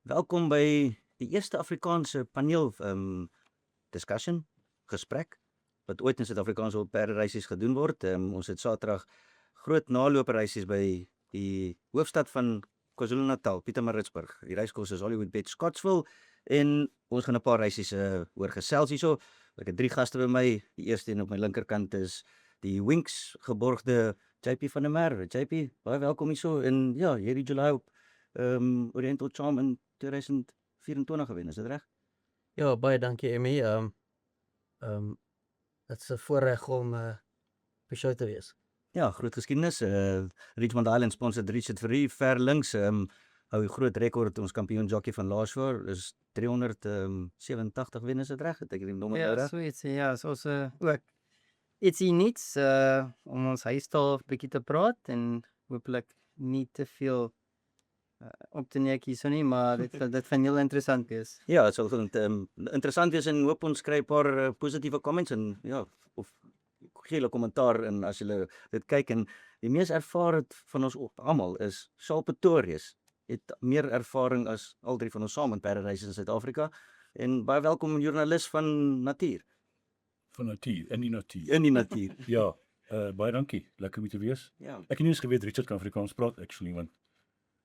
Welkom by die eerste Afrikaanse paneel discussion, gesprek, wat ooit in Suid-Afrikaanse op perdereisies gedoen word. Ons het Saterdag groot naloperreisies by die hoofstad van KwaZulu-Natal, Pietermaritzburg. Die reiskos is Hollywood Beach, Scottsville, en ons gaan 'n paar reisies oor gesels hierso. Ek het 3 gaste by my. Die eerste een op my linkerkant is die Winks geborgde JP van der Merwe. JP, baie welkom hierso in hierdie July op Oriental Charm in 2024 gewen, is dit reg? Ja, baie dankie Emmy. Dit's 'n voorreg om by jou te wees. Ja, groot geskiedenis. Richmond Island sponsor Richard Fourie ver links. Hou die groot rekord, ons kampioen jockey van laas jaar is 387 wen, is dit reg? Het ek die nommer nou Ja, reg? zoiets. Ja, zoals ook ietsie niets om ons huistaal 'n bietjie te praat en hopelik nie te veel op te neek hierso nie, maar dit gaan heel interessant wees. Ja, dit sal interessant wees en hoop ons kry 'n paar positiewe comments en ja, of gee hulle kommentaar en as julle dit kyk. En die mees ervare van ons almal is Saul Pretorius. Het meer ervaring as al 3 van ons saam in perdereise in Suid-Afrika. En baie welkom joernalis van natuur. Van natuur, in die natuur. In die natuur. Ja, baie dankie. Lekker om hier te wees. Ja. Ek het nie eens geweet Richard kan Afrikaans praat actually, want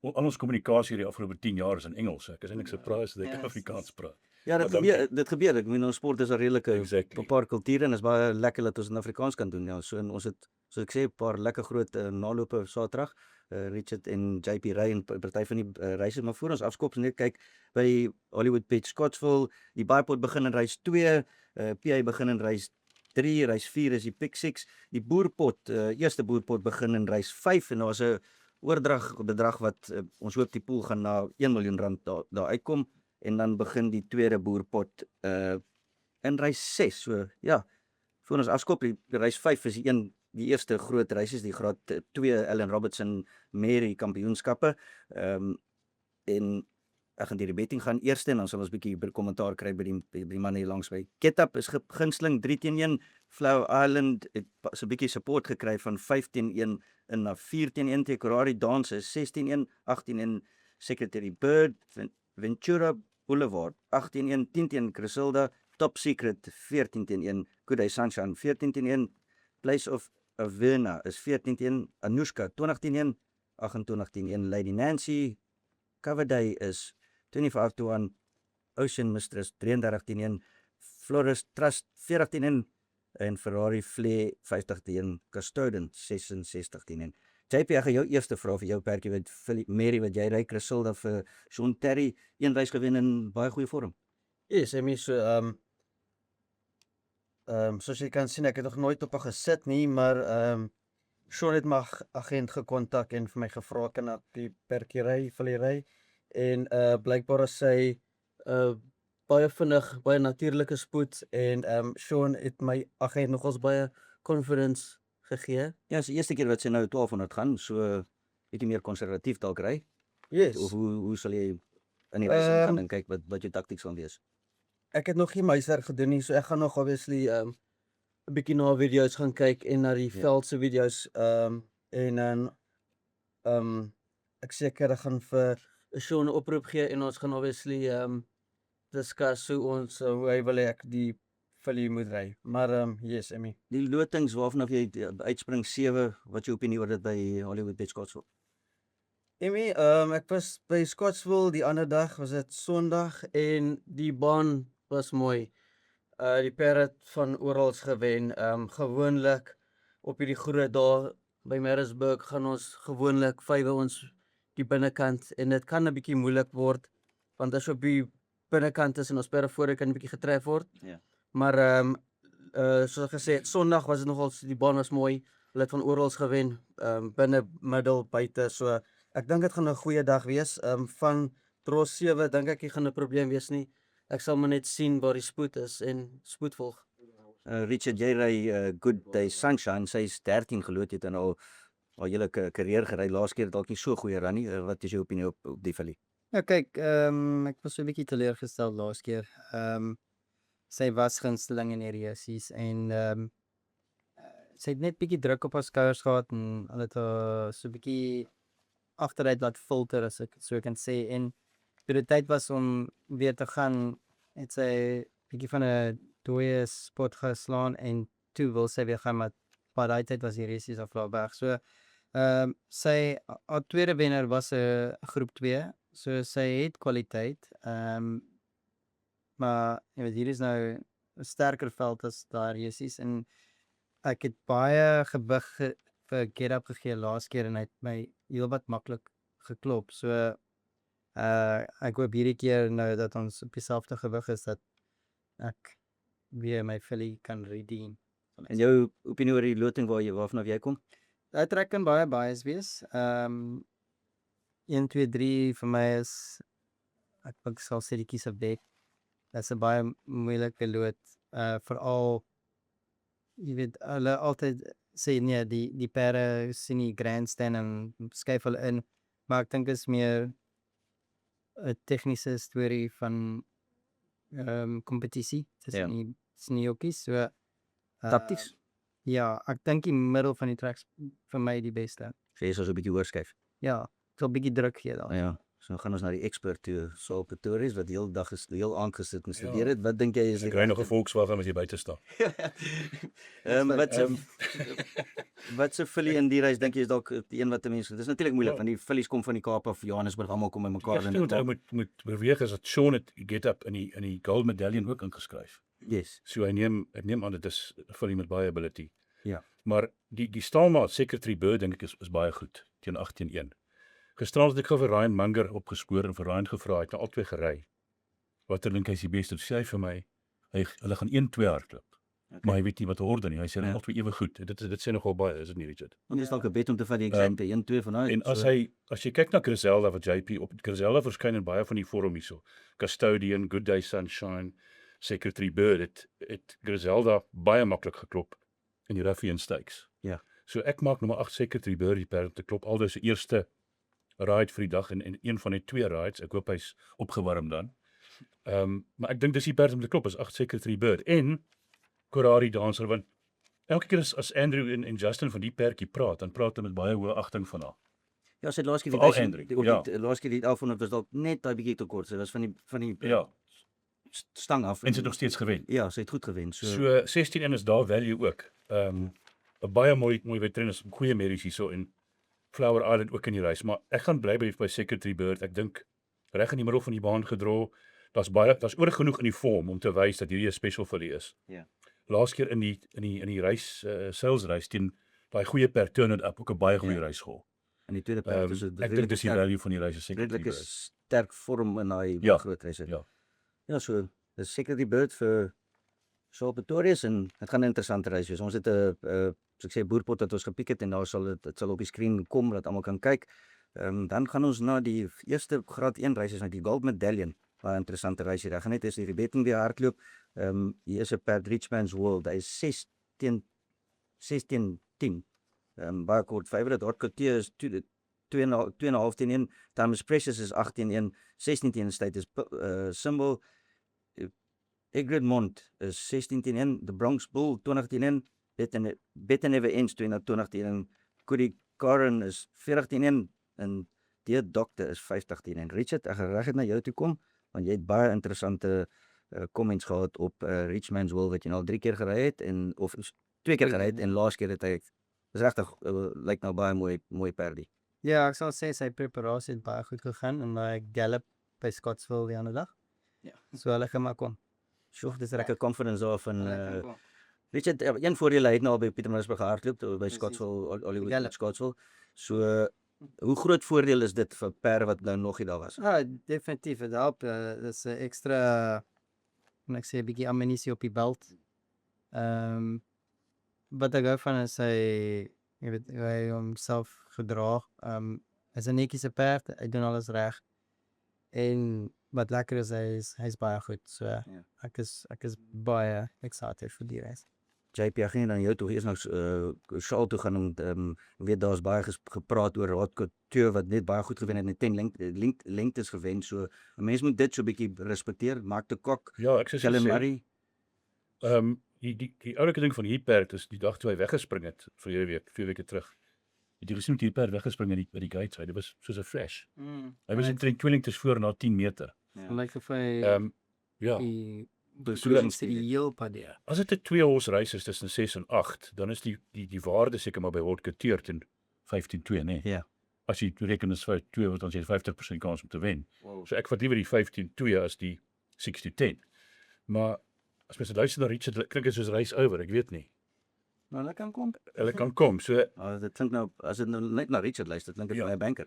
al ons kommunikasie die afgelope 10 jaar is in Engels. Ek is eintlik surprised dat ek Yes. Afrikaans praat. Ja, dit gebeur. Ek meen ons sport is 'n redelike Exactly. 'n paar kulture en is baie lekker dat ons in Afrikaans kan doen. Ja, so en ons het soos ek sê 'n paar lekker groot nalope Saterdag. Richard en JP ry en party van die reise, maar voor ons afskop net kyk by Hollywood Beach, Scottsville. Die Bipod begin in reis 2, PA begin in reis 3, reis 4 is die Pick 6. Die boerpot, eerste boerpot begin in reis 5 en daar's 'n bedrag wat ons hoop die pool gaan na R1 miljoen daar uitkom en dan begin die tweede boerpot in reis 6. So ja, voor ons afskop die reis 5 is die eerste groot reis is die graad 2 Allen Robertson Mary kampioenskappe. En ek gaan die betting gaan eerste en dan sal ons 'n bietjie kommentaar kry by die manne hier langs by. Ketap is gunsteling 3-1. Flower Island het so 'n bietjie support gekry van 5-1 in na 4-1. Tekorari Dance is 16-1, 18-1 Secretary Bird, Ventura Boulevard 18-1, 10-1 Griselda, Top Secret 14-1, Good Day Sunshine 14-1, Place of Averna is 14-1, Anushka 20-1, 28-1 Lady Nancy, Cover Day is 25-1, Ocean Mistress 33-1, Florist Trust 40-1 en Ferrari Flea 50-1, Custodian 66-1. JP, ek gaan jou eerste vra vir jou perkie met Mary wat jy ry, Griselda vir Sean Terry, een reis gewen in baie goeie vorm. Yes, Emmy, so soos jy kan sien, ek het nog nooit op haar gesit nie, maar Sean het my agent gekontak en vir my gevra kan ek die perkie ry, vir die ry en blykbaar is sy baie vinnig, baie natuurlike spoed en Sean het my agent nogals baie confidence gegee. Ja, is die eerste keer wat sy nou 1200 gaan, so bietjie meer konservatief dalk ry. Yes. Of hoe sal jy in die reis gaan en kyk wat jou taktiek sal wees? Ek het nog nie huiswerk gedoen nie, so ek gaan nog obviously 'n bietjie na video's gaan kyk en na die veld se video's en dan ek seker ek gaan vir Sean 'n oproep gee en ons gaan obviously discuss hoe hy wil hê ek die filly moet ry. Maar yes, Emmy. Die lotings waarvan af jy uitspring 7, wat jou opinie oor dit by Hollywood Beach Scottsville? Emmy, ek was by Scottsville die ander dag, was dit Sondag en die baan was mooi. Die perde het van oral gewen. Gewoonlik op hierdie groot dae by Maritzburg gaan ons gewoonlik 5 ons die binnekant en dit kan 'n bietjie moeilik word want as op die binnekant is en ons perde voor kan 'n bietjie getref word. Ja. Maar soos gesê, Sondag was dit nogal die baan was mooi. Hulle het van oral gewen, binne, middel, buite. So ek dink dit gaan 'n goeie dag wees. Van Dros 7 dink ek nie gaan 'n probleem wees nie. Ek sal maar net sien waar die spoed is en spoed volg. Richard, jy ry Good Day Sunshine, sy is 13 geloot, het en al hele carrière gery. Laas keer het dalk nie so goeie ran nie. Wat is jou opinie op die filly? Ja, kyk, ek was so 'n bietjie teleurgestel laas keer. Sy was gunsteling in die resies en sy het net bietjie druk op haar skouers gehad en hulle het so 'n bietjie agteruit laat filter as ek so kan sê en toe dit tyd was om weer te gaan, het sy bietjie van 'n dooie spot geslaan en toe wil sy weer gaan, maar daai tyd was die resies af Laagberg. So, sy haar tweede wenner was 'n groep 2, so sy het kwaliteit. Maar jy weet, hier is nou 'n sterker veld as daai resies en ek het baie gewig vir Get Up gegee laas keer en hy het my heelwat maklik geklop. So ek hoop hierdie keer nou dat ons op dieselfde gewig is dat ek weer my filly kan redeem. En jou opinie oor die loting waarvan jy kom? Hy trek kan baie bias wees. 1, 2, 3 vir my is, ek sal sê die kies op dek. Dit's 'n baie moeilike lood. Veral, jy weet, hulle altyd sê nee, die perde sien die grandstand en skuif hulle in. Maar ek dink is meer 'n tegniese storie van kompetisie tussen die jockeys. So Takties? Ja, ek dink die middel van die tracks vir my die beste. So jy sal so 'n bietjie hoorskuif. Ja, ek sal 'n bietjie druk gee daar. Ja, so gaan ons na die expert toe, Saul Pretorius wat heel aand gesit en Ja. studeer het. Wat dink jy is Ek ry nog 'n Volkswagen as jy buite staan. Wat se filly in die reis dink jy is dalk die een wat 'n mens, dis natuurlik moeilik Ja. want die fillies kom van die Kaap af, Johannesburg, almal kom by mekaar Ja, wat ou moet beweeg is dat Sean het Get Up in die gold medallion ook ingeskryf. Yes. So ek neem aan dit is 'n filly met baie ability. Ja. Maar die stalmaat Secretary Bird dink ek is baie goed teen 8-1. Gisterand het ek gou vir Ryan Munger opgespoor en vir Ryan gevra, hy het nou albei gery. Watter dink hy is die beste? Toe sê hy vir my, hulle gaan 1-2 hardloop. Okay. Maar hy weet nie wat orde nie. Hy sê hulle Ja. albei ewe goed. Dit sê nogal baie, is dit nie, Richard? En dis dalk 'n bet om te vat die exacte 1-2 van daai. En as jy kyk na Griselda wat JP op Griselda verskyn in baie van die forum hierso. Custodian, Good Day Sunshine, Secretary Bird het Griselda baie maklik geklop in die Ruffian Stakes. Ja. So ek maak nommer 8 Secretary Bird die perd te klop al sy eerste ride vir die dag en een van die 2 rides. Ek hoop hy's opgewarm dan. Maar ek dink dis die perd om te klop is 8 Secretary Bird en Corari Dancer, want elke keer as Andrew en Justin van die perdjie praat, dan praat hulle met baie hoë agting van haar. Ja, sy het laas keer Veral die Hendrik, laas keer die 1100 was dalk net daai bietjie te kort. Sy was van die Ja, stang af. en sy het nog steeds gewen. Ja, sy het goed gewen. So 16 is daar value ook. 'n Baie mooi wedren is goeie merries hierso en Flower Island ook in die reis, maar ek gaan bly by Secretary Bird. Ek dink reg in die middel van die baan gedra. Daar's oor genoeg in die vorm om te wys dat hierdie 'n special filly is. Ja. Laas keer in die reis sales reis teen daai goeie per turn it up ook 'n baie goeie reis gehol. En die tweede perd is Ek dink dis die value van die reis is Secretary redelike Bird. sterk vorm in daai Ja, groot reise. Ja. Ja, so dis Secretary Bird vir Saul Pretorius en dit gaan 'n interessante reis wees. Ons het 'n soos ek sê boerpot wat ons gepiek het en daar sal dit sal op die skerm kom dat almal kan kyk. Dan gaan ons na die eerste graad 1 reis is na die Gold Medallion. Baie interessante reis hier. Ek gaan net as die betting weer hardloop. Hier is 'n perd Richmond's World. Hy is 6-10. Baie kort favorite. Horkotie is 2.5 teen 1. Times Precious is 8-1. 16-1 state is Symbol. Egredmont is 16-1. The Bronx Bull 20-1. Better Never Ends 20-1. Cody Karen is 40-1 en die Doctor is 50-1. Richard, ek gaan reg na jou toe kom want jy het baie interessante comments gehad op Richmond's World wat jy al 3 keer gery het en of 2 keer gery het en laas keer het hy is regtig lyk nou baie mooi perdie. Ja, ek sal sê sy preparasie het baie goed gegaan en hy gallop by Scottsville die ander dag. Ja. So hulle gaan maar kom. Sjoe, dis regtig confidence daar van Richard, een voordeel hy het nou al by Pietermaritzburg gehardloop by Precies. Scottsville, Hollywood Gallop. Scottsville. So hoe groot voordeel is dit vir perde wat nou nog nie daar was? Definitief, dit help. Dis 'n ekstra, kan ek sê, 'n bietjie ammunisie op die belt. Wat ek hou van is hy, jy weet, hoe hy homself gedra. Hy's 'n netjiese perd, hy doen alles reg. En wat lekker is, hy's baie goed. So ek is baie excited vir die reis. JP, ek gaan dan jou toe eers nou Shaal toe gaan en weet daar's baie gepraat oor Rodkotie wat net baie goed gewen het en 10 lengtes gewen. So 'n mens moet dit so 'n bietjie respekteer. Mark de Kok, Ja, ek sê Kellen Murray. die oulike ding van hierdie perd is die dag toe hy weggespring het vir 2 weke terug. Het jy gesien hoe die perd weggespring by die gates uit? Dit was soos 'n flash. Mm. Hy was omtrent 2 lengtes voor na 10 meter. Lyk of hy Ja, die Besoekings die heel pad ja. as dit 'n 2-horse race is tussen 6 en 8, dan is die waarde seker maar by Haute Couture teen 15-2, nê? Ja. As jy reken is 2 wat ons het 50% kans om te wen. Wow. So ek vat liewer die 15-2 as die 60-10. Maar as mens luister na Richard, klink dit soos race over, ek weet nie. Nou, hulle kan kom. Hulle kan kom. So Dit klink nou, as dit nou net na Richard luister, klink dit Ja. baie banker.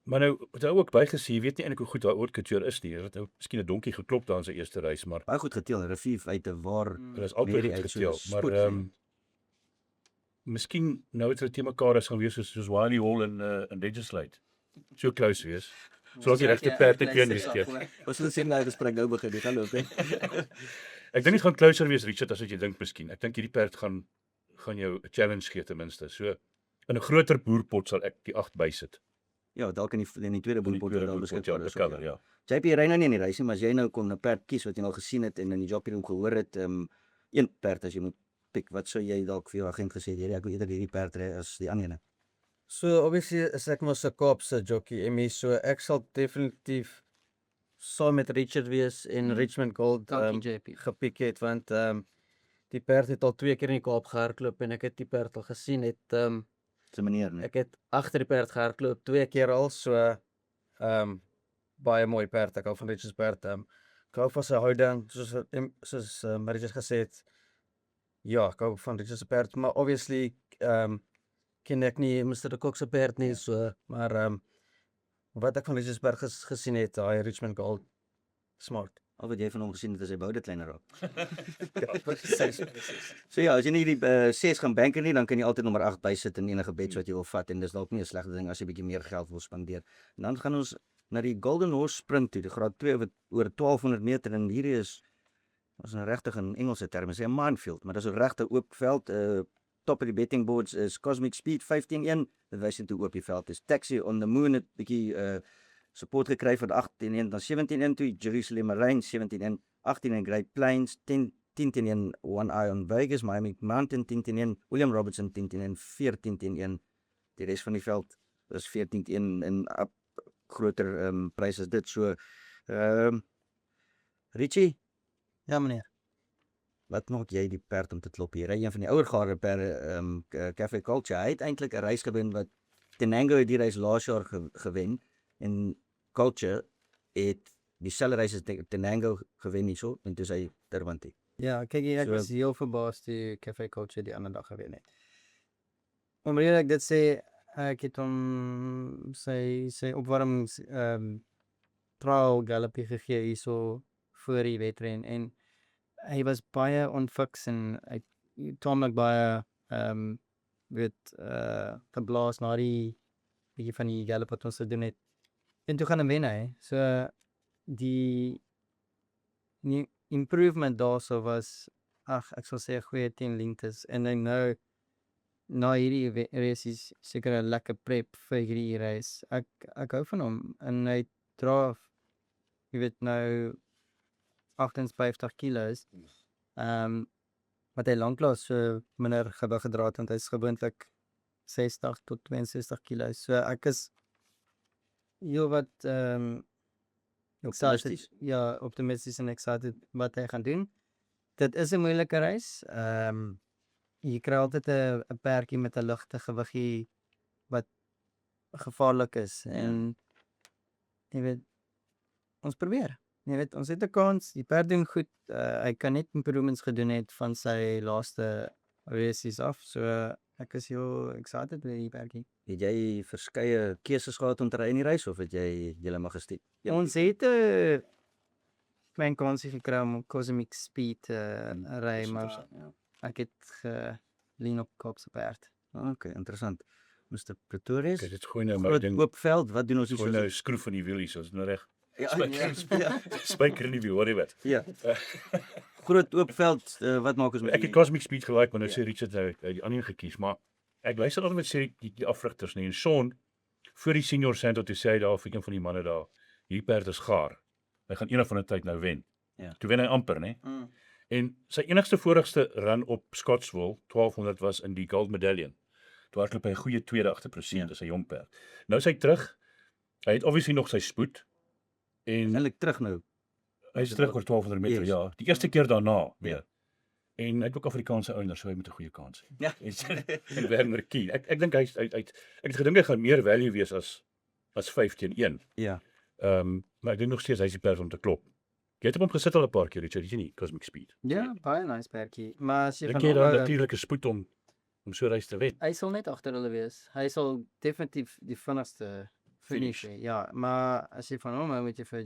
maar nou het hy ook bygesê, jy weet nie eintlik hoe goed daai Haute Couture is nie. Hy het nou miskien 'n donkie geklop daar in sy eerste race, maar Baie goed geteel, Revief uit 'n waar hulle is altyd Mary goed uit so geteel. spoed, Maar sê. miskien nou het hulle te mekaar is gaan wees soos Wiley Hall en Legislate. So close wees. Soos die regte perd ek een keer. Ons sal sien nou gesprek nou begin, die gaan loop hè. Ek dink dit gaan closer wees Richard as wat jy dink miskien. Ek dink hierdie perd gaan jou 'n challenge gee ten minste. So in 'n groter boerpot sal ek die 8 bysit. Ja, dalk in die tweede boerpot wat daar beskikbaar is. cover, ja. JP ry nou nie in die race nie, maar as jy nou kon 'n perd kies wat jy al gesien het en in die jockey room gehoor het, een perd as jy moet pick, wat sou jy dalk vir jou agent gesê het, ek wil eerder hierdie perd ry as die ander ene? So obviously is ek mos 'n Kaapse jockey, Emmy, so ek sal definitief saam met Richard wees en Richmond Gold Dankie JP. gepik het want die perd het al 2 keer in die Kaap gehardloop en ek het die perd al gesien het Dis 'n manier, nee. ek het agter die perd gehardloop 2 keer al so baie mooi perd. Ek hou van Richard se perd. Ek hou van sy houding soos Richard gesê het. Ja, ek hou van Richard se perd, maar obviously ken ek nie Mr. de Kok se perd nie, so maar wat ek van Richard se perd gesien het, daai Richmond Gold smart. Al wat jy van hom gesien het is hy bou dit kleiner raak. So ja, as jy nie die 6 gaan banker nie, dan kan jy altyd nommer 8 bysit in enige bets wat jy wil vat en dis dalk nie 'n slegte ding as jy bietjie meer geld wil spandeer. En dan gaan ons na die Golden Horse Sprint toe, die graad 2 wat oor 1200 meter en hierdie is nou regtig in Engelse terme sê 'n minefield, maar dis 'n regte oop veld. Top of die betting boards is Cosmic Speed 15-1. Dit wys net hoe oop die veld is. Taxi on the Moon het bietjie support gekry van 18-1 dan 17-1 toe Jerusalem Marine 17-1, 18-1 Great Plains, 10-1 One Eye on Vegas, Miami Mountain 10-1, William Robertson 10-1, 14-1. Die res van die veld is 14-1 en groter pryse as dit. So Richie, Ja meneer. wat maak jy die perd om te klop hier? Hy een van die ouer gare perde, Cafe Culture. Hy het eintlik 'n reis gewen wat Tenango het die reis laas jaar gewen en Culture het dieselfde reis as Tenango gewen hierso en toe hy Derwantie. Ja, kyk ek So- was heel verbaas toe Cafe Culture die ander dag gewen het. Omdat ek dit sê, ek het hom sy opwarmings trial gallopie gegee hierso voor die wedren en hy was baie onfiks en hy taamlik baie geblaas na die bietjie van die gallop wat ons gedoen het. En toe gaan hy wen hy. So die improvement daarso was ek sal sê 'n goeie 10 lengtes en dan nou na hierdie race is seker 'n lekker prep vir hierdie race. Ek hou van hom en hy dra jy weet nou 58 kilos. Wat hy lanklaas so minder gewig gedra het want hy's gewoonlik 60 tot 62 kilos. So ek is heel wat Optimisties. Ja, optimisties en excited wat hy gaan doen. Dit is 'n moeilike reis. Jy kry altyd 'n perdjie met 'n ligte gewiggie wat gevaarlik is en jy weet ons probeer. Jy weet ons het 'n kans. Die perd doen goed. Hy kan net improvements gedoen het van sy laaste races af. So ek is heel excited oor die perdjie. Het jy verskeie keuses gehad om te ry in die reis of het jy heeltemal gestiek? Ja. Ons het 'n klein kansie gekry om Cosmic Speed te ry, maar ek het geleen op Kaapse perd. Okay, interessant. Mr. Pretorius. Kyk, dit gooi nou maar Groot ding. oop veld, wat doen ons Gooi nou 'n skroef in die wiel hier, so is nou reg. Ja, Spyker in die wiel, hoor jy wat? ja. Groot oop veld, wat maak ons met Ek het Cosmic Speed gelike, maar nou sê Richard hy het die ander een gekies, maar ek luister altyd met sê die afrigters nie en Sean voor die senior Santo toe sê hy daar vir een van die manne daar, hierdie perd is gaar. Hy gaan eendag van 'n tyd nou wen. Ja. Toe wen hy amper, né? En sy enigste vorigste run op Scottsville 1200 was in die Gold Medallion. Toe hardloop hy 'n goeie tweede agterprosent as 'n jong perd. Nou is hy terug. Hy het obviously nog sy spoed en Eintlik terug nou. hy is terug oor 1200 meter, Yes. ja. Die eerste keer daarna weer. En hy het ook Afrikaanse ouers, so hy moet 'n goeie kans hê. Ja. En Werner Key. Ek dink hy's ek het gedink hy gaan meer value wees as 5 teen 1. Ja. Maar ek dink nog steeds hy's die perd om te klop. Jy het op hom gesit al 'n paar keer, Richard, het jy nie? Cosmic Speed. Ja, baie nice perkie. Maar as jy Dink van jy daar Oudtshoorn- natuurlike spoed om so 'n reis te wen? hy sal net agter hulle wees. Hy sal definitief die vinnigste finish hê. Ja, maar as jy van hom hou, moet jy vir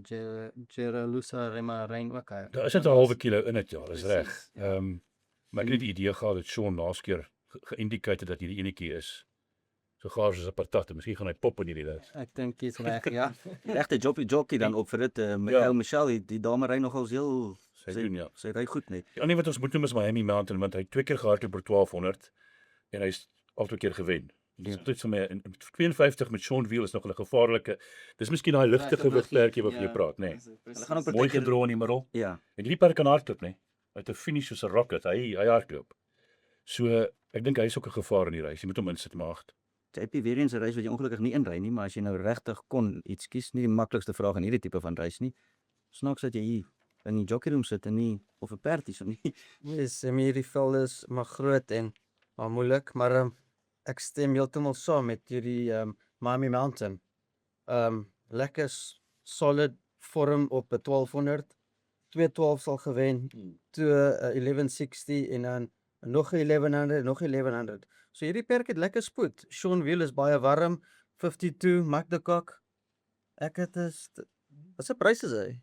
Jerusa Remarijn ook hou. Daar is net 'n halwe kilo in dit, ja, dis reg. Presies, ja. Maar ek het die idee gehad dat Sean laas keer geïndikeer het dat hierdie enetjie is so gaar soos 'n patat. Miskien gaan hy pop in hierdie rit. Ek dink jy's reg, ja. Die regte jockey dan op vir dit. Ja. Michelle, die dame ry nogals heel Sy doen ja. sy ry goed net. Die ander wat ons moet noem is Miami Mountain want hy het 2 keer gehardloop oor 1200 en hy's al 2 keer gewen. Dis Ja. dit vir my in 52 met Sean Veal is nog 'n gevaarlike. Dis miskien daai ligte gewigperdjie waarvan jy praat, nê. Hulle gaan ook Mooi partykeer gedra in die middel. Ja. En hierdie perd kan hardloop, nê. Hy het 'n finish soos 'n rocket. Hy hardloop. So ek dink hy's ook 'n gevaar in die reis. Jy moet hom insit maar 8. JP weer eens 'n reis wat jy ongelukkig nie inry nie, maar as jy nou regtig kon iets kies, nie die maklikste vraag in hierdie tipe van reis nie. Snaaks dat jy hier in die jockey room sit en nie of 'n perd is of nie. Yes, hierdie vel is maar groot en maar moeilik, maar ek stem heeltemal saam met hierdie Miami Mountain. Lekker solid vorm op 'n 1200. 212 sal gewen, toe 1160 en dan nog 'n 1100, nog 'n 1100. So hierdie perk het lekker spoed. Sean Veal is baie warm, 52 Mac de Kock. Ek het wat se prys is hy?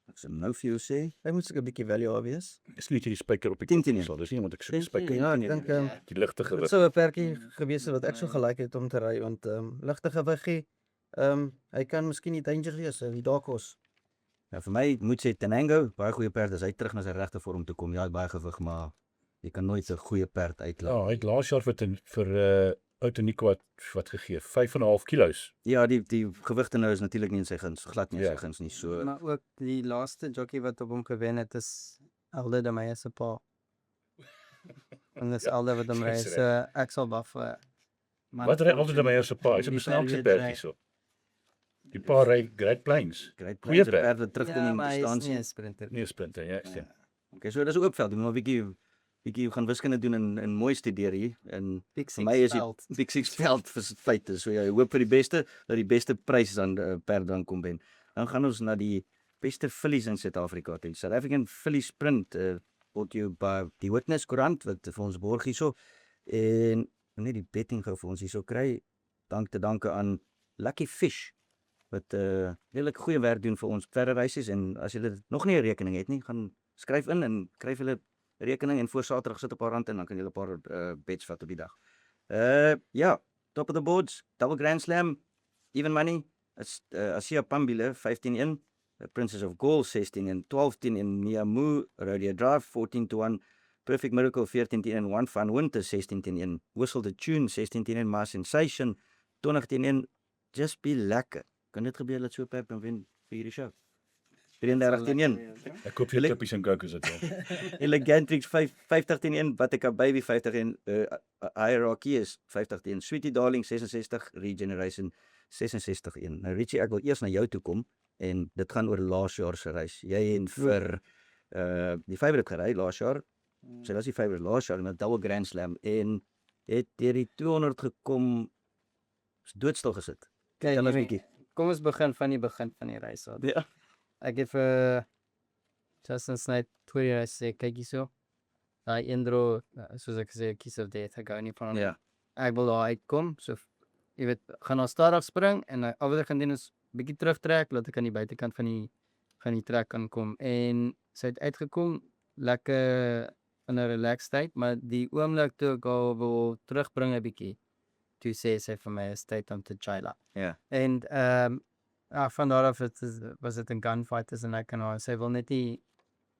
Ek sê nou vir jou sê, Hy moet seker 'n bietjie value daar wees. Dis nie die spyker op die 10 kop teen nie, een. sal. Dis nie want ek soek 10 spyker. ja, Ek nee. dink Die ligte dit gewig. sou 'n perkie gewees het wat ek so gelike het om te ry want ligte gewiggie. Hy kan miskien nie danger wees in die Dakos. Ja, vir my moet sê Tenango, baie goeie perd as hy terug na sy regte vorm toe kom. Ja, hy het baie gewig, maar jy kan nooit 'n goeie perd uitlaat. Ja, hy het laas jaar vir Outeniqua wat gegee, 5,5 kilos. Ja, die gewigte nou is natuurlik nie in sy guns, glad nie in Ja. sy guns nie. So Maar ook die laaste jockey wat op hom gewen het is Alde de Meyer se pa. En dis Alde wat hom ry. Dis So ek sal wag vir Wat ry altyd my eerste pa? Hy's 'n Die besnaakse Terrier perd hierso. Die pa ry Great Plains. great Goeie perd, perd. perd wat terugkom Ja, in maar hy is nie distansie. 'n sprinter. Nee, sprinter, ja, ek stem. Okay, so dis 'n oop veld, moet maar bietjie gaan wiskunde doen en mooi studeer hier en Big vir my is die veld. Big Six veld vir feite. So jy hoop vir die beste dat die beste prys dan per dan kom wen. Dan gaan ons na die beste fillies in Suid-Afrika toe. South African Filly Sprint word jou by die Witness Koerant wat vir ons borg hierso en net die betting gou vir ons hierso kry. Danke aan Lucky Fish wat redelik goeie werk doen vir ons verder reisies en as jy nog nie 'n rekening het nie, gaan skryf in en kry vir hulle rekening en voor Saterdag sit op haar rand en dan kan jy 'n paar bets vat op die dag. Ja, top of the boards, double Grand Slam, even money, Asia Pambile 15-1, Princess of Gaul 16-1, 12-1, Niamu, Rodeo Drive 14-1, Perfect Miracle 14-1, One Fun Winter 16-1, Whistle the Tune 16-1, My Sensation 20-1, Just Be Lekker. Kan dit gebeur dat so 'n perd kan wen vir hierdie show? 33-1. Ek koop vir Wil ek- klippies en kokos dit wel. Elegantrix 50-1, Batika Baby 50-1, Hierarchy is 50-1, Sweetie Darling 66, Regeneration 66-1. Nou Richie, ek wil eers na jou toe kom en dit gaan oor laas jaar se reis. Jy en vir die favourite gery laas jaar. Sy was die favourite laas jaar met double Grand Slam en het deur die 200 gekom doodstil gesit. Kyk, Tel ons Jimmy, netjie. kom ons begin van die begin van die reis af. Ja. Ek het vir Justin Snyder Twitter gesê, kyk hierso. Daai indro, soos ek gesê, kies of death, ek hou nie van hom. Ja. Ek wil daar uitkom, so jy weet, gaan ons stadig spring en al wat ek gaan doen is bietjie terugtrek, laat ek aan die buitekant van die trek kan kom en sy het uitgekom lekker in 'n relaxed tyd, maar die oomblik toe ek haar wil terugbring 'n bietjie, toe sê sy vir my is tyd om te chila. Ja. En van daar af was dit 'n gunfight tussen ek en haar. Sy wil net nie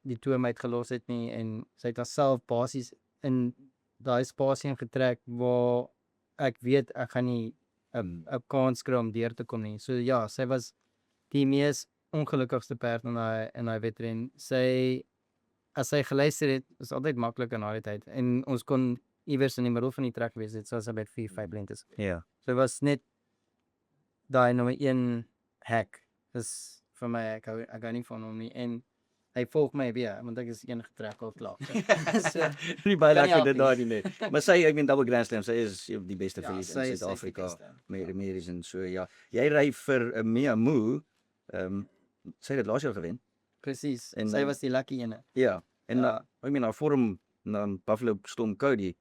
die toom uitgelos het nie en sy het haarself basies in daai spasie ingetrek waar ek weet ek gaan nie 'n kans kry om deur te kom nie. So ja, sy was die mees ongelukkigste perd in daai wedren. As sy geluister het, is altyd maklik in daai tyd en ons kon iewers in die middel van die trek gewees het, so as about 4-5 lengtes. Ja. So was net daai nommer 1 hack is vir my ek hou nie van hom nie en hy volg my weer want ek is enige trek al klaar. So Nie baie Kan nie lekker help dit nie. daar nie net. Maar sy, ek meen double Grand Slam, sy is die beste Ja, filly sy in is- sy is die Suid-Afrika. beste. Medies en so ja. Jy ry vir Mia Moo. Sy het dit laas jaar gewen. presies. En Sy dan- was die lucky ene. Ja. En Ja. ek meen haar vorm na Buffalo Storm Cody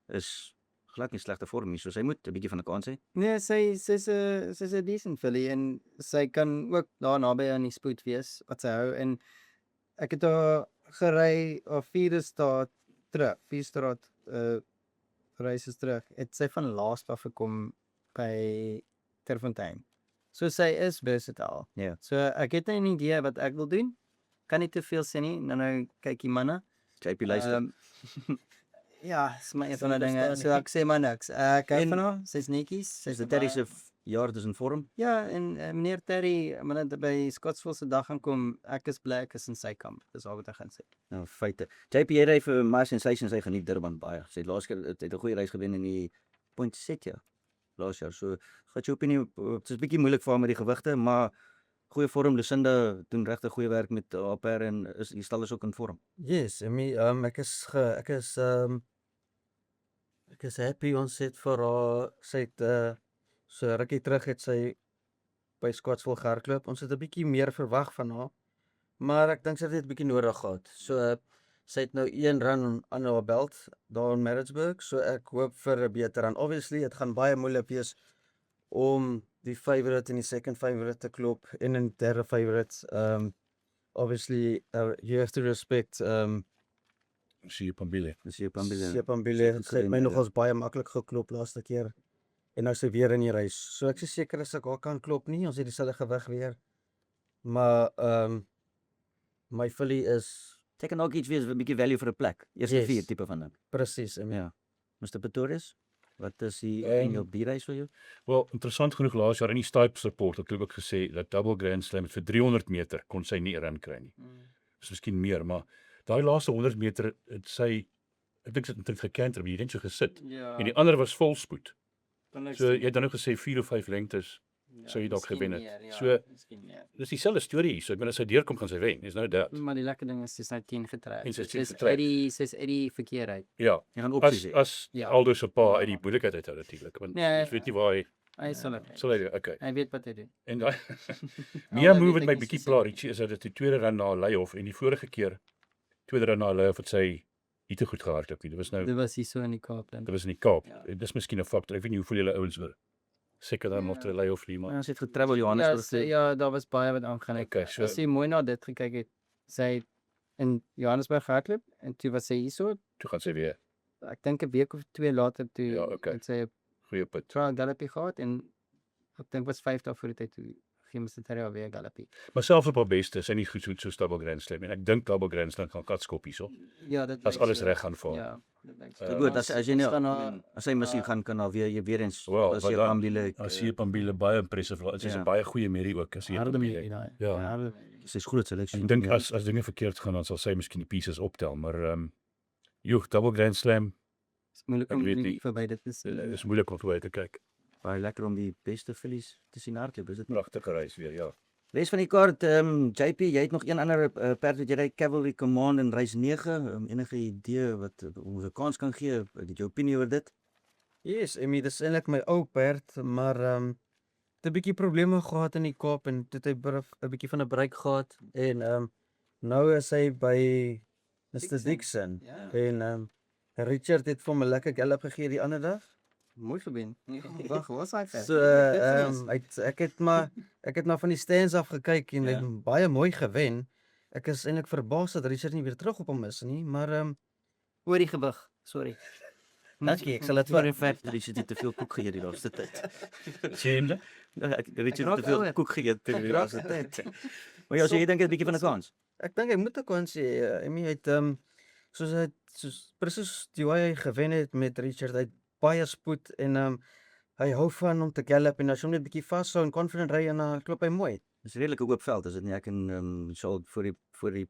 is glad nie slegte vorm nie, so sy moet 'n bietjie van 'n kans hê. Nee, sy's 'n decent filly en sy kan ook daar naby aan die spoed wees wat sy hou en ek het haar gery op 4 straat terug, 4 straat races terug. Het sy van laaste af gekom by Terfontein. So sy is versatile. Ja. So ek het 'n idee wat ek wil doen. Kan nie te veel sê nie. Nou kyk die manne. JP luister. Ja, is maar een van Sal die dinge. verstaan So ek sê maar niks. Ek hou En- van haar. Sy's netjies. Sy's Is dit Terry se jaar dus in vorm? Ja, en meneer Terry, wanneer dit by Scottsville se dag gaan kom, ek is bly ek is in sy kamp. Dis al wat ek gaan sê. Nou feite. JP jy ry vir My Sensation, sy geniet Durban baie. Sy het laas keer het 'n goeie reis gewen in die Poinsettia laas jaar. So gaan jou opinie dit is bietjie moeilik vir haar met die gewigte, maar goeie vorm. Lucinda doen regtig goeie werk met haar perde en is die stal is ook in vorm. Yes, ek is happy ons het vir haar sy het so rukkie terug het sy by Scottsville gehardloop. Ons het 'n bietjie meer verwag van haar. Maar ek dink sy het dit 'n bietjie nodig gehad. So sy het nou 1 run aan haar belt daar in Maritzburg. So ek hoop vir 'n beter run. Obviously, dit gaan baie moeilik wees om die favorite en die second favorite te klop en 'n derde favorite. Obviously, you have to respect Zie je Pambile. Dis hier Pambile. Sepambile. goed Sy het my gewen, nogals baie maklik geklop laaste keer. En nou is sy weer in die reis. So ek is seker as ek haar kan klop nie, ons het dieselfde gewig weer. Maar my filly is Sy kan ook iets wees 'n bietjie value vir 'n plek. Eerste Yes. 4 tipe van ding. presies. Ja. Mr. Pretorius, wat is die Ehm, opinie op die reis vir jou? Wel, interessant genoeg laas jaar in die Stipes report het hulle ook gesê dat Double Grand Slam vir 300 meter kon sy nie run kry nie. Dis miskien meer, maar daai laaste 100 meter het sy ek dink sy het eintlik gekanter, maar jy het net so gesit. Ja. En die ander was volspoed. So jy het dan ook gesê 4 of 5 lengtes. sou jy dalk gewen het. So- Dis dieselfde storie hier. So ek bedoel as sy deurkom gaan sy wen. Is nou dat. Maar die lekker ding is sy's nou 10 getrek. En sy is 10 Sy's getrek. sy's uit die verkeer uit. Ja. Jy gaan As opsies hê. as Ja. Aldo se pa uit die moeilikheid uithou natuurlik. Want Nee, ons weet nie waar hy Hy sal dit. sal hy okay. Hy weet wat hy doen. En daai Aldo Mia move weet het ek my nie bietjie so pla seker. Richie is dat dit die tweede run na Leihof en die vorige keer tweede run na Leihof het sy nie te goed gehardloop nie. Dit was nou Dit was hier so in die Kaap dan. dit was in die Kaap. Ja. Dis miskien 'n faktor. Ek weet nie hoeveel julle ouens were. Seker dan nog te Leihof nie, maar Ja, sy het getravel Ja, Johannesburg toe. ja, daar was baie wat aangaan. Okay, so- As jy mooi na dit gekyk het, sy het in Johannesburg gehardloop en toe was sy hierso, toe gaan sy weer. ek dink 'n week of 2 later toe Ja, okay. het sy 'n Goeie punt. trial gallopie gehad en ek dink was 5 dae voor die tyd toe gee Mr. Terry weer gallopie. Maar selfs op haar beste, sy nie goed so Double Grand Slam en ek dink Double Grand Slam gaan katskop hierso. Ja, dit As lyk alles so. reg gaan vir haar. Ja, dit lyk so. Goed, Goed, as jy Ons nou gaan haar- as sy missie gaan kan daar weer eens Wel, as wat jy dan? Pambile As sy Pambile baie impressive laat. Sy's Ja. 'n baie goeie merrie ook as sy Harde Pambile. merrie daai. Ja. Harde- sy's groot seleksie. Ek dink as dinge verkeerd gaan dan sal sy miskien die pieces optel, maar joh, Double Grand Slam is moeilik Ek om weet nie nie. verby dit te sien. is moeilik om verby te kyk. baie lekker om die beste fillies te sien hardloop, is dit nie? Pragtige reis weer, ja. Res van die kaart, JP, jy het nog een ander perd wat jy ry, Cavalry Command in reis 9. Enige idee wat ons 'n kans kan gee? Het jou opinie oor dit? Yes, dis eintlik my ou perd, maar het 'n bietjie probleme gehad in die Kaap en toe het hy 'n bietjie van 'n break gehad en nou is hy by Mr. Dixon Ja. en Richard het vir hom 'n lekker gallop gegee die ander dag. Mooi verbind. Wag, was hy ver? So ek het maar van die stands af gekyk en hy Ja. het baie mooi gewen. Ek is eintlik verbaas dat Richard nie weer terug op hom is nie, maar Oor die gewig. Sorry. dankie, ek sal dit Sorry vir Richard het te veel koek geëet die laaste tyd. Sien Richard raak het te veel ouer. koek geëet die raak laaste tyd. Maar ja, so jy dink dit 'n bietjie van 'n kans. ek dink hy moet 'n kans hê. Hy het soos presies die hoe hy gewen het met Richard, hy het baie spoed en hy hou van om te gallop en as jy hom net bietjie vashou en confident ry en dan klop hy mooi. Dis 'n redelike oop veld, is dit nie? Ek en Saul voor die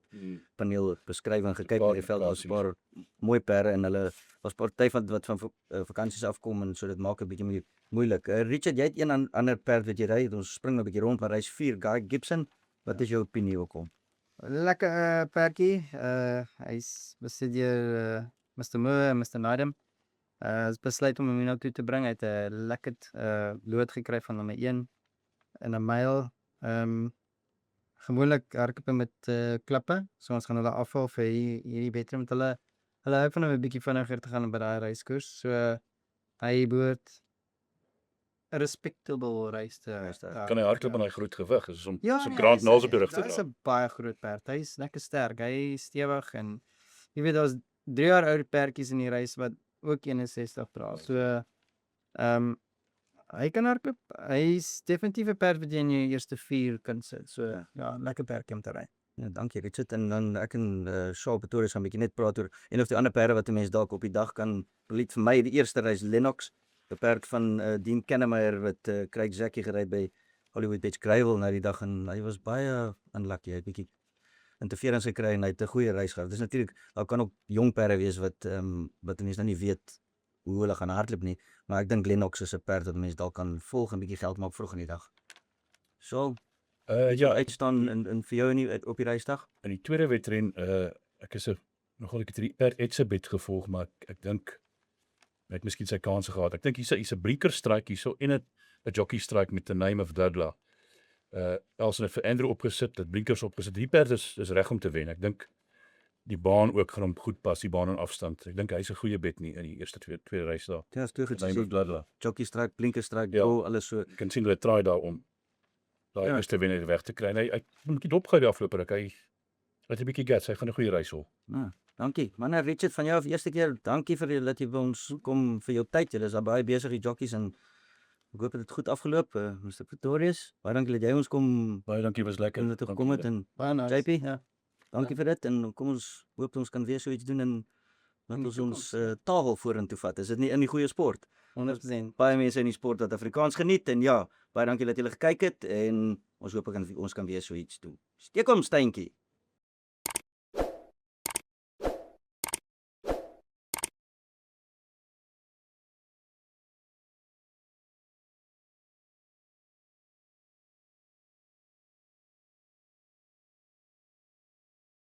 paneel beskrywing gekyk na die veld. Daar's 'n paar mooi perde en hulle was party wat van vakansies afkom en so dit maak 'n bietjie moeilik. Richard, jy het een ander perd wat jy ry. Ons spring nou 'n bietjie rond, maar hy's 4 Guy Gibson. Wat is jou opinie ook om? Lekker perdjie. Hy's besit deur Mr. Moore en Mr. Nydam. Is besluit om hom nou toe te bring. Hy het 'n lekker lood gekry van nommer 1 in 'n myl. Gewoonlik hardloop hy met klippe, so ons gaan hulle afval vir hierdie wedren met hulle hou van hom 'n bietjie vinniger te gaan by daai reiskoers. So hy behoort 'n respectable reis te Kan hy hardloop aan daai groot gewig? Is om Ja, so nee, Grand Nals op die rug te Hy's dra. 'n baie groot perd. Hy's lekker sterk. Hy is stewig en jy weet daar's 3 jaar ouer perdjies in die reis wat ook 61 dra. So hy kan hardloop. Hy's definitief 'n perd wat jy in jou eerste 4 kan sit. So ja, lekker perdjie om te ry. Ja, dankie Richard. En dan ek en Saul Pretorius gaan 'n bietjie net praat oor een of die ander perde wat 'n mens dalk op die dag kan verliet. Vir my die eerste reis Lennox, 'n perd van Dean Kennemeyer wat Craig Zaki gery by Hollywood Beach Gravel na die dag en hy was baie unlucky. Hy het bietjie interference gekry en hy het 'n goeie reis gehad. Dis natuurlik daar kan ook jong perde wees wat mense nou nie weet hoe hulle gaan hardloop nie, maar ek dink Lennox is 'n perd wat mense dalk kan volg en bietjie geld maak vroeg in die dag. So, Ja, uitstaan in vir jou op die reisdag. in die tweede wedren, ek is nogal ek het die perd Etsebet gevolg, maar ek dink hy het miskien sy kanse gehad. Ek dink hier's 'n breaker strike hierso en 'n jockey strike met the name of Dudla. Elson het vir Andrew opgesit, dit blinkers opgesit. Die perd is reg om te wen. Ek dink die baan ook gaan hom goed pas, die baan en afstand. Ek dink hy's 'n goeie bet nie in die eerste twee reis daar. Ja, is toe goed Name of gesê. Dudla. Jockey strike, blinker strike, Ja. draw, alles so. Jy kan sien hulle try daar om daai Ja. eerste wen weg te kry. En hy het 'n bietjie dopgehou die afgelope ruk. Hy het 'n bietjie guts. Hy gaan 'n goeie reis hol. Nou, dankie. Manne Richard van jou af eerste keer. Dankie vir dat jy by ons kom vir jou tyd. Julle is daar baie besig die jockeys en ek hoop dit het goed afgeloop. Mr. Pretorius, baie dankie dat jy ons kom Baie dankie, was lekker. en dat jy gekom het en Baie nice. JP, Ja. dankie vir dit en kom ons hoop ons kan weer so iets doen en laat In die ons taal vorentoe vat. Is dit nie in die goeie sport? 100%. Baie mense in die sport wat Afrikaans geniet en ja, baie dankie dat julle gekyk het en ons hoop ons kan weer so iets doen. Steek hom steentjie.